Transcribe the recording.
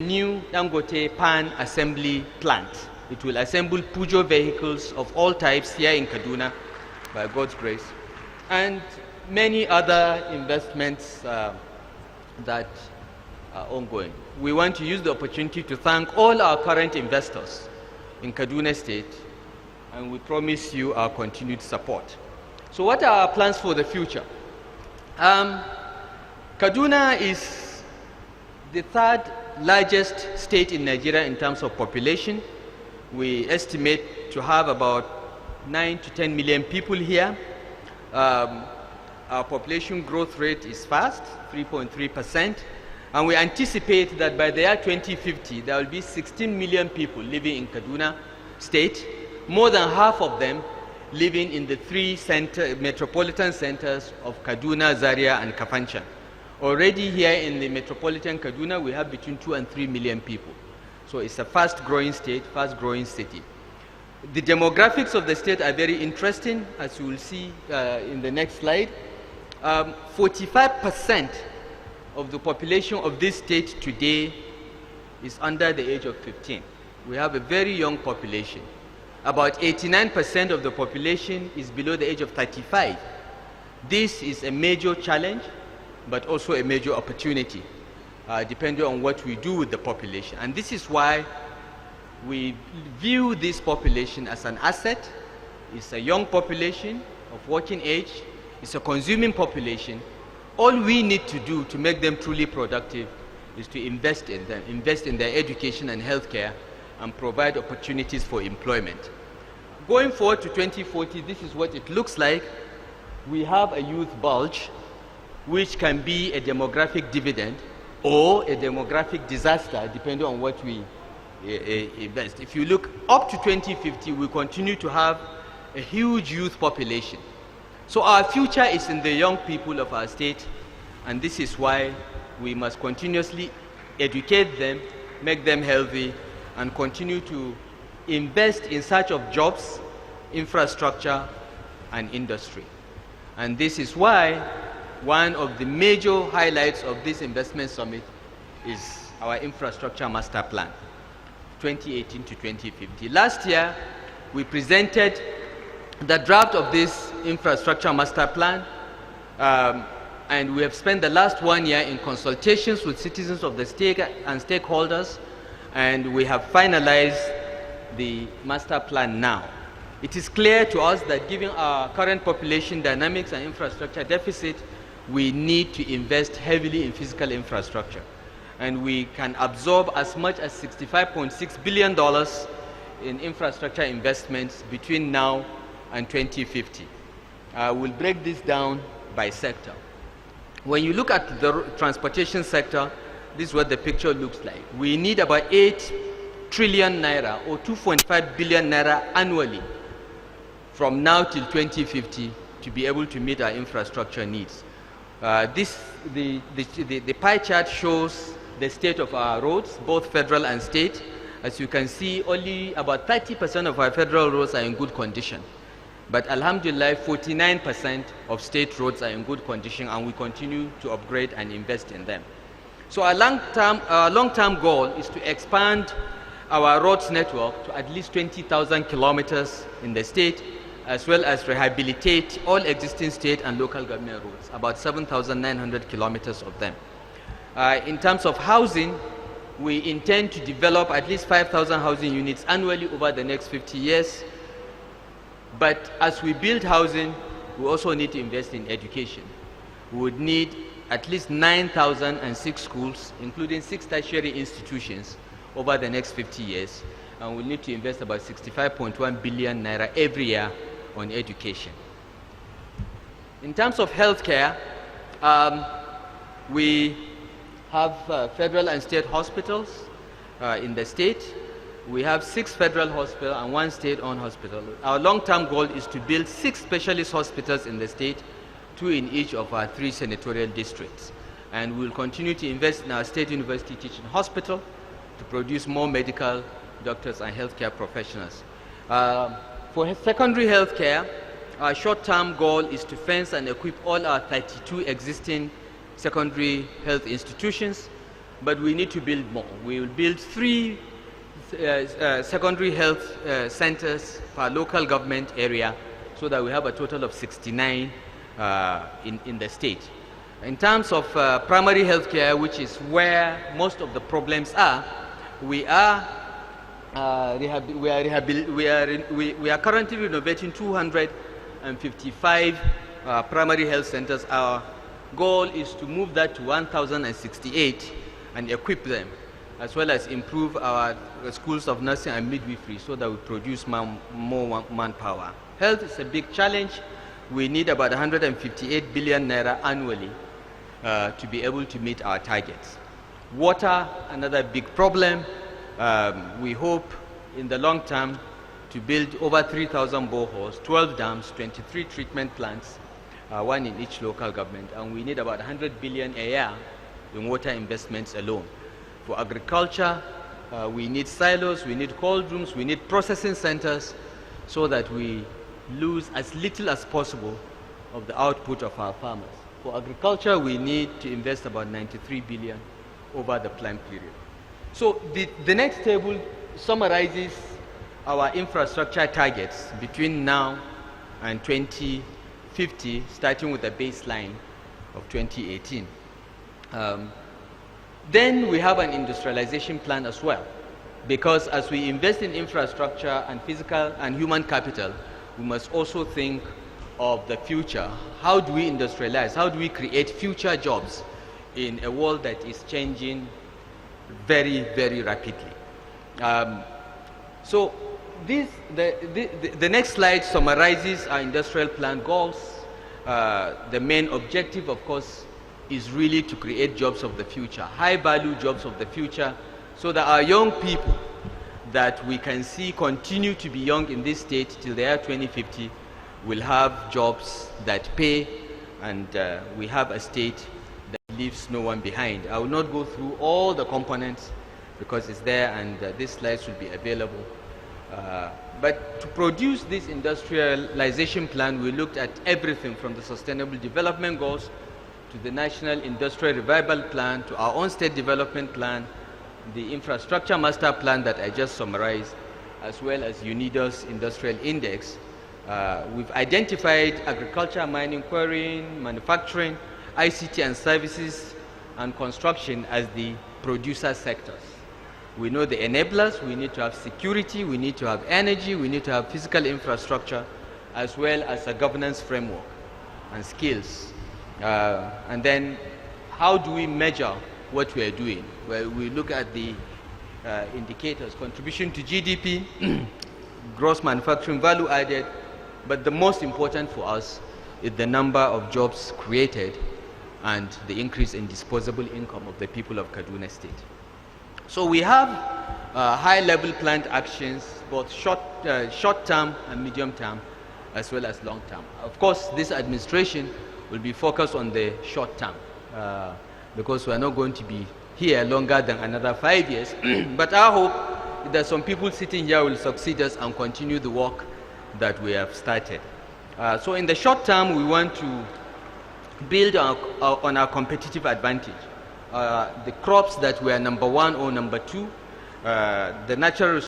New Dangote pan assembly plant. It will assemble Peugeot vehicles of all types here in Kaduna, by God's grace, and many other investments that are ongoing. We want to use the opportunity to thank all our current investors in Kaduna State, and we promise you our continued support. So what are our plans for the future? Kaduna is the third largest state in Nigeria in terms of population. We estimate to have about 9 to 10 million people here. Our population growth rate is fast, 3.3%, and we anticipate that by the year 2050, there will be 16 million people living in Kaduna State, more than half of them living in the three metropolitan centers of Kaduna, Zaria, and Kafanchan. Already here in the metropolitan Kaduna, we have between 2 and 3 million people. So it's a fast-growing state, fast-growing city. The demographics of the state are very interesting, as you will see in the next slide. 45% of the population of this state today is under the age of 15. We have a very young population. About 89% of the population is below the age of 35. This is a major challenge, but also a major opportunity, depending on what we do with the population. And this is why we view this population as an asset. It's a young population of working age. It's a consuming population. All we need to do to make them truly productive is to invest in them, invest in their education and healthcare, and provide opportunities for employment. Going forward to 2040, this is what it looks like. We have a youth bulge, which can be a demographic dividend or a demographic disaster, depending on what we invest. If you look up to 2050, we continue to have a huge youth population. So our future is in the young people of our state, and this is why we must continuously educate them, make them healthy, and continue to invest in search of jobs, infrastructure, and industry. And this is why one of the major highlights of this investment summit is our infrastructure master plan, 2018 to 2050. Last year, we presented the draft of this infrastructure master plan, and we have spent the last 1 year in consultations with citizens of the state and stakeholders, and we have finalized the master plan now. It is clear to us that given our current population dynamics and infrastructure deficit, we need to invest heavily in physical infrastructure. And we can absorb as much as $65.6 billion in infrastructure investments between now and 2050. We'll break this down by sector. When you look at the transportation sector, this is what the picture looks like. We need about 8 trillion naira or 2.5 billion naira annually from now till 2050 to be able to meet our infrastructure needs. The pie chart shows the state of our roads, both federal and state. As you can see, only about 30% of our federal roads are in good condition. But alhamdulillah, 49% of state roads are in good condition, and we continue to upgrade and invest in them. So our long-term goal is to expand our roads network to at least 20,000 kilometers in the state, as well as rehabilitate all existing state and local government roads, about 7,900 kilometers of them. In terms of housing, we intend to develop at least 5,000 housing units annually over the next 50 years. But as we build housing, we also need to invest in education. We would need at least 9,006 schools, including 6 tertiary institutions, over the next 50 years. And we'll need to invest about 65.1 billion naira every year on education. In terms of healthcare, we have federal and state hospitals in the state. We have 6 federal hospitals and 1 state-owned hospital. Our long-term goal is to build 6 specialist hospitals in the state, 2 in each of our 3 senatorial districts. And we'll continue to invest in our state university teaching hospital to produce more medical doctors and healthcare professionals. For secondary healthcare, our short-term goal is to fence and equip all our 32 existing secondary health institutions but we need to build more. We will build 3 secondary health centers per local government area, so that we have a total of 69 in the state. In terms of primary health care, which is where most of the problems are, we are currently renovating 255 primary health centers. Our goal is to move that to 1,068 and equip them, as well as improve our schools of nursing and midwifery so that we produce more manpower. Health is a big challenge. We need about 158 billion naira annually to be able to meet our targets. Water, another big problem. We hope in the long term to build over 3,000 boreholes, 12 dams, 23 treatment plants, 1 in each local government, and we need about 100 billion a year in water investments alone. For agriculture, we need silos, we need cold rooms, we need processing centers, so that we lose as little as possible of the output of our farmers. For agriculture, we need to invest about 93 billion over the plan period. So the next table summarizes our infrastructure targets between now and 2050, starting with a baseline of 2018. Then we have an industrialization plan as well, because as we invest in infrastructure and physical and human capital, we must also think of the future. How do we industrialize? How do we create future jobs in a world that is changing very, very rapidly? So the next slide summarizes our industrial plan goals. The main objective, of course, is really to create jobs of the future, high-value jobs of the future, so that our young people that we can see continue to be young in this state till the year 2050 will have jobs that pay, and we have a state that leaves no one behind. I will not go through all the components because it's there, and these slides will be available. But to produce this industrialization plan, we looked at everything from the Sustainable Development Goals to the National Industrial Revival Plan, to our own state development plan, the Infrastructure Master Plan that I just summarized, as well as UNIDO's Industrial Index. We've identified agriculture, mining, quarrying, manufacturing, ICT and services, and construction as the producer sectors. We know the enablers. We need to have security, we need to have energy, we need to have physical infrastructure, as well as a governance framework and skills. And then how do we measure what we are doing? Well, we look at the indicators: contribution to GDP, gross manufacturing value added, but the most important for us is the number of jobs created and the increase in disposable income of the people of Kaduna State. So we have high-level planned actions, both short-term and medium-term, as well as long-term. Of course, this administration will be focused on the short-term, because we are not going to be here longer than another 5 years. But I hope that some people sitting here will succeed us and continue the work that we have started. So in the short term, we want to build on our competitive advantage. The crops that were number 1 or number 2, the natural